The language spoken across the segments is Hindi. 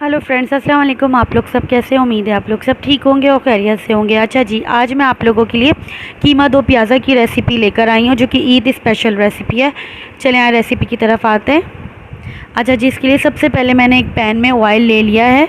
हेलो फ्रेंड्स, अस्सलाम वालेकुम। आप लोग सब कैसे हैं? उम्मीद है आप लोग सब ठीक होंगे और खैरियत से होंगे। अच्छा जी, आज मैं आप लोगों के लिए कीमा दो प्याज़ा की रेसिपी लेकर आई हूँ, जो कि ईद स्पेशल रेसिपी है। चलें यहाँ रेसिपी की तरफ आते हैं। अच्छा जी, इसके लिए सबसे पहले मैंने एक पैन में ऑयल ले लिया है।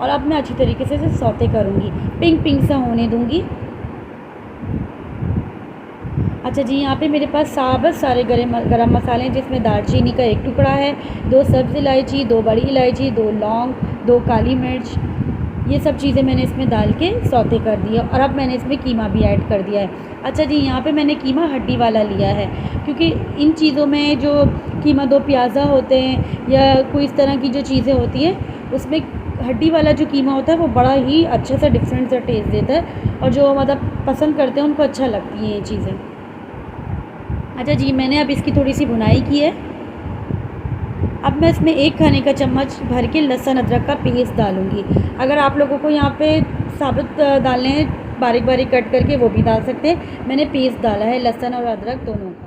और अब मैं अच्छी तरीके से इसे सौते करूँगी, पिंक पिंक सा होने दूँगी। अच्छा जी, यहाँ पे मेरे पास साबुत सारे गरम मसाले हैं, जिसमें दालचीनी का एक टुकड़ा है, 2 सब्ज़ इलायची, 2 बड़ी इलायची, 2 लौंग, 2 काली मिर्च, ये सब चीज़ें मैंने इसमें डाल के सौते कर दिया। और अब मैंने इसमें कीमा भी ऐड कर दिया है। अच्छा जी, यहाँ पे मैंने कीमा हड्डी वाला लिया है, क्योंकि इन चीज़ों में जो कीमा दो प्याज़ा होते हैं या कोई इस तरह की जो चीज़ें होती हैं, उसमें हड्डी वाला जो कीमा होता है वो बड़ा ही अच्छा सा डिफरेंट सा टेस्ट देता है, और जो मतलब पसंद करते हैं उनको अच्छा लगती हैं ये चीज़ें। अच्छा जी, मैंने अब इसकी थोड़ी सी भुनाई की है। अब मैं इसमें 1 खाने का चम्मच भर के लहसुन अदरक का पेस्ट डालूँगी। अगर आप लोगों को यहाँ पे साबुत डालने हैं, बारीक बारीक कट करके, वो भी डाल सकते हैं। मैंने पेस्ट डाला है लहसुन और अदरक दोनों का।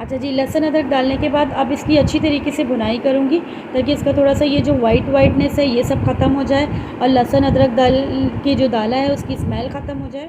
अच्छा जी, लहसुन अदरक डालने के बाद अब इसकी अच्छी तरीके से भुनाई करूँगी, ताकि इसका थोड़ा सा ये जो वाइटनेस है ये सब ख़त्म हो जाए और लहसुन अदरक डाल के जो डाला है उसकी स्मेल ख़त्म हो जाए।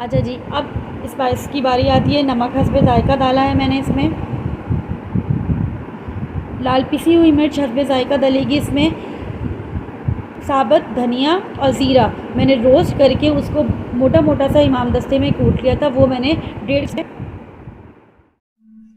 अच्छा जी, अब स्पाइस की बारी आती है। नमक हस्बे जायका डाला है मैंने इसमें। लाल पिसी हुई मिर्च हस्बे जायका डलेगी इसमें। साबुत धनिया और ज़ीरा मैंने रोस्ट करके उसको मोटा मोटा सा इमाम दस्ते में कूट लिया था, वो मैंने 1.5 से।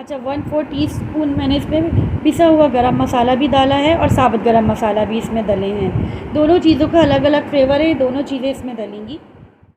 अच्छा, 1/4 टीस्पून मैंने इसमें पिसा हुआ गरम मसाला भी डाला है और साबुत गरम मसाला भी इसमें डले हैं। दोनों चीज़ों का अलग अलग फ्लेवर है, दोनों चीज़ें इसमें डलेंगी।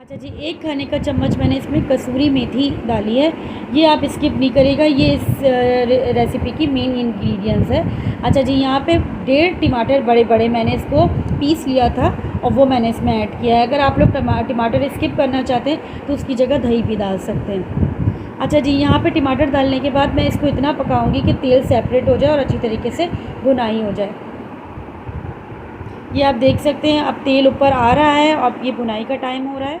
अच्छा जी, 1 खाने का चम्मच मैंने इसमें कसूरी मेथी डाली है। ये आप स्किप नहीं करेगा, ये इस रेसिपी की मेन इंग्रेडिएंट्स है। अच्छा जी, यहाँ पे 1.5 टमाटर बड़े बड़े मैंने इसको पीस लिया था और वो मैंने इसमें ऐड किया है। अगर आप लोग टमाटर स्किप करना चाहते हैं तो उसकी जगह दही भी डाल सकते हैं। अच्छा जी, यहाँ पे टमाटर डालने के बाद मैं इसको इतना पकाऊंगी कि तेल सेपरेट हो जाए और अच्छी तरीके से भुनाई हो जाए। ये आप देख सकते हैं, अब तेल ऊपर आ रहा है और ये भुनाई का टाइम हो रहा है।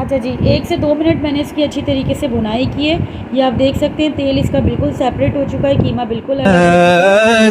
अच्छा जी, 1 से 2 मिनट मैंने इसकी अच्छी तरीके से भुनाई की है। ये आप देख सकते हैं तेल इसका बिल्कुल सेपरेट हो चुका है, कीमा बिल्कुल अलग है।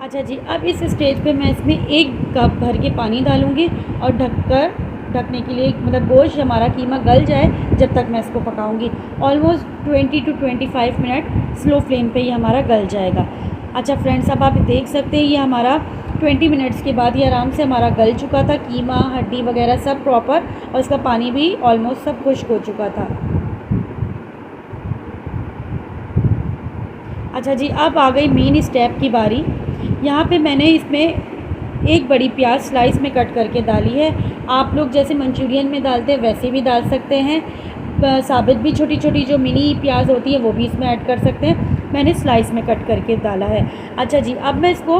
अच्छा जी, अब इस स्टेज पे मैं इसमें 1 कप भर के पानी डालूँगी और ढकने के लिए, मतलब गोश्त हमारा कीमा गल जाए जब तक मैं इसको पकाऊंगी। Almost 20 to 25 minute slow flame पे ये हमारा गल जाएगा। अच्छा फ्रेंड्स, अब आप देख सकते हैं ये हमारा 20 मिनट्स के बाद ये आराम से हमारा गल चुका था, कीमा हड्डी वगैरह सब प्रॉपर, और इसका पानी भी ऑलमोस्ट सब खुश्क हो चुका था। अच्छा जी, अब आ गई मेन स्टेप की बारी। यहाँ पे मैंने इसमें 1 बड़ी प्याज स्लाइस में कट करके डाली है। आप लोग जैसे मंचूरियन में डालते हैं वैसे भी डाल सकते हैं। साबुत भी छोटी छोटी जो मिनी प्याज होती है वो भी इसमें ऐड कर सकते हैं। मैंने स्लाइस में कट करके डाला है। अच्छा जी, अब मैं इसको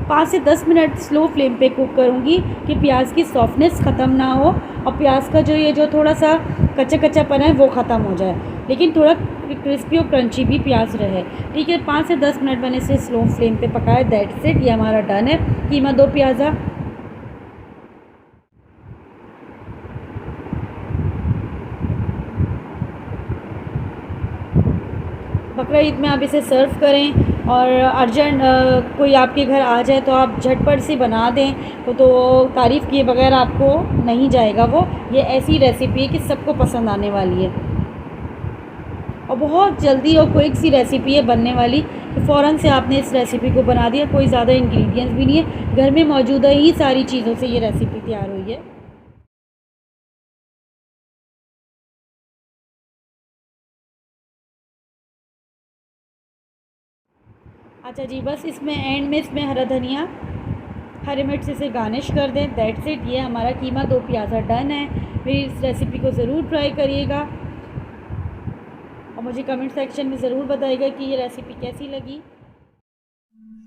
5 से 10 मिनट स्लो फ्लेम पे कुक करूँगी कि प्याज की सॉफ्टनेस ख़त्म ना हो और प्याज का जो थोड़ा सा कच्चा कच्चापन है वो ख़त्म हो जाए, लेकिन थोड़ा क्रिस्पी और क्रंची भी प्याज रहे। ठीक है, 5 से 10 मिनट मैंने इसे स्लो फ्लेम पे पकाया। दैट्स इट, ये हमारा डन है कीमा दो प्याज़ा। बकरा ईद में आप इसे सर्व करें और अर्जेंट कोई आपके घर आ जाए तो आप झटपट से बना दें तो तारीफ़ किए बगैर आपको नहीं जाएगा वो। ये ऐसी रेसिपी है कि सबको पसंद आने वाली है और बहुत जल्दी और क्विक सी रेसिपी है बनने वाली, तो फ़ौरन से आपने इस रेसिपी को बना दिया। कोई ज़्यादा इंग्रेडिएंट्स भी नहीं है, घर में मौजूदा ही सारी चीज़ों से ये रेसिपी तैयार हुई है। अच्छा जी, बस इसमें एंड में इसमें हरा धनिया, हरी मिर्च से गार्निश कर दें। दैट्स इट, ये हमारा कीमा दो प्याज़ा डन है। मेरी इस रेसिपी को ज़रूर ट्राई करिएगा और मुझे कमेंट सेक्शन में ज़रूर बताइएगा कि ये रेसिपी कैसी लगी।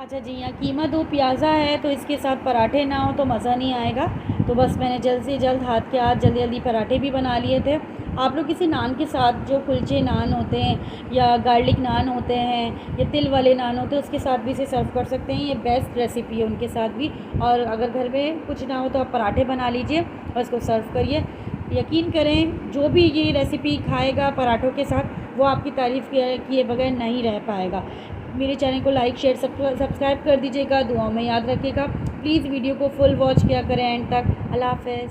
अच्छा जी, यहाँ कीमा दो प्याज़ा है तो इसके साथ पराठे ना हो तो मज़ा नहीं आएगा, तो बस मैंने जल्द से जल्द हाथ के हाथ जल्दी जल्दी पराठे भी बना लिए थे। आप लोग किसी नान के साथ, जो कुलचे नान होते हैं या गार्लिक नान होते हैं या तिल वाले नान होते हैं, उसके साथ भी इसे सर्व कर सकते हैं। ये बेस्ट रेसिपी है उनके साथ भी। और अगर घर में कुछ ना हो तो आप पराठे बना लीजिए और इसको सर्व करिए। यकीन करें, जो भी ये रेसिपी खाएगा पराठों के साथ वो आपकी तारीफ़ किए बगैर नहीं रह पाएगा। मेरे चैनल को लाइक शेयर सब्सक्राइब कर दीजिएगा, दुआओं में याद रखिएगा। प्लीज़ वीडियो को फुल वॉच किया करें एंड तक। अल्लाह हाफ़िज़।